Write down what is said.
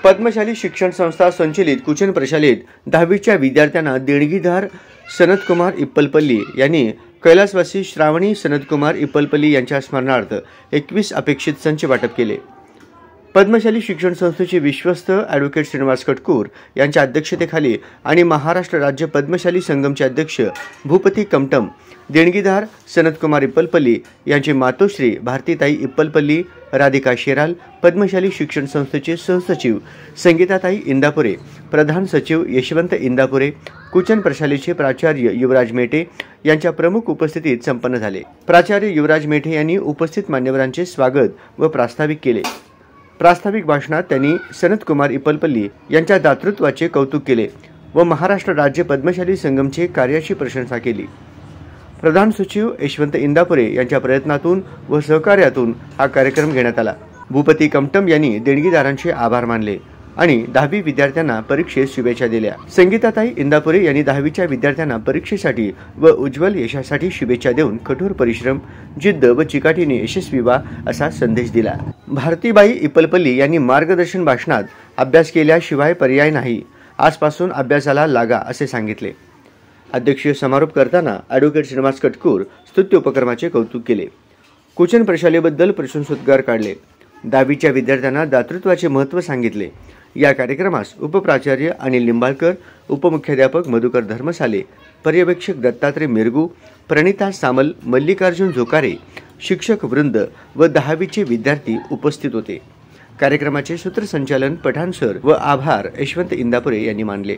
पद्मशाली शिक्षण संस्था संचलित कुचन प्रशालेत 10वीच्या विद्यार्थ्यांना देणगीदार सनतकुमार इप्पलपल्ली यांनी कैलासवासी श्रावणी सनतकुमार इप्पलपल्ली यांच्या स्मरणार्थ 21 अपेक्षित संच वाटप केले। पद्मशाली शिक्षण संस्थेचे विश्वस्त ॲडव्होकेट श्रीनिवास कटकूर यांच्या अध्यक्षतेखाली आणि महाराष्ट्र राज्य पद्मशाली संगमचे अध्यक्ष भूपती कमटम, देणगीदार सनतकुमार इप्पलपल्ली यांचे मातोश्री भारतीताई इप्पलपल्ली, राधिका शेराल, पद्मशाली शिक्षण संस्थेचे सहसचिव संगीताताई इंदापुरे, प्रधान सचिव यशवंत इंदापुरे, कुचन प्रशालेचे प्राचार्य युवराज मेटे यांच्या प्रमुख उपस्थितीत संपन्न झाले। प्राचार्य युवराज मेटे यांनी उपस्थित मान्यवरांचे स्वागत व प्रास्ताविक केले। प्रास्ताविक भाषणात त्यांनी सनतकुमार इप्पलपल्ली यांच्या दातृत्वाचे कौतुक केले व महाराष्ट्र राज्य पद्मशाली संगमचे कार्याची प्रशंसा केली। प्रधान सचिव यशवंत इंदापुरे यांच्या प्रयत्नातून व सहकार्यातून हा कार्यक्रम घेण्यात आला। भूपती कमटम यांनी देणगीदारांचे आभार मानले आणि 10वी विद्यार्थ्यांना परीक्षेस शुभेच्छा दिल्या। संगीताताई इंदापुरे यांनी 10वीच्या विद्यार्थ्यांना परीक्षेसाठी व उज्ज्वल यशासाठी शुभेच्छा देऊन कठोर परिश्रम, जिद्द व चिकाटीने यशस्वी व्हा असा संदेश दिला। भारतीबाई इप्पलपल्ली यांनी मार्गदर्शन भाषणात अभ्यास केल्याशिवाय पर्याय नाही, आजपासून अभ्यासाला लागा असे सांगितले। अध्यक्षीय समारोप करताना ॲडव्होकेट श्रीनिवास कटकूर स्तुत्य उपक्रमाचे कौतुक केले। कुचन प्रशालेबद्दल प्रशंसोद्गार काढले। 10वीच्या विद्यार्थ्यांना दातृत्वाचे महत्त्व सांगितले। या कार्यक्रमास उपप्राचार्य अनिल लिंबाळकर, उपमुख्याध्यापक मधुकर धर्मसाले, पर्यवेक्षक दत्तात्रय मिरगू, प्रणिता सामल, मल्लिकार्जुन झोकारे, शिक्षक वृंद व 10वीचे विद्यार्थी उपस्थित होते। कार्यक्रमाचे सूत्रसंचालन पठाण सर व आभार यशवंत इंदापुरे यांनी मानले।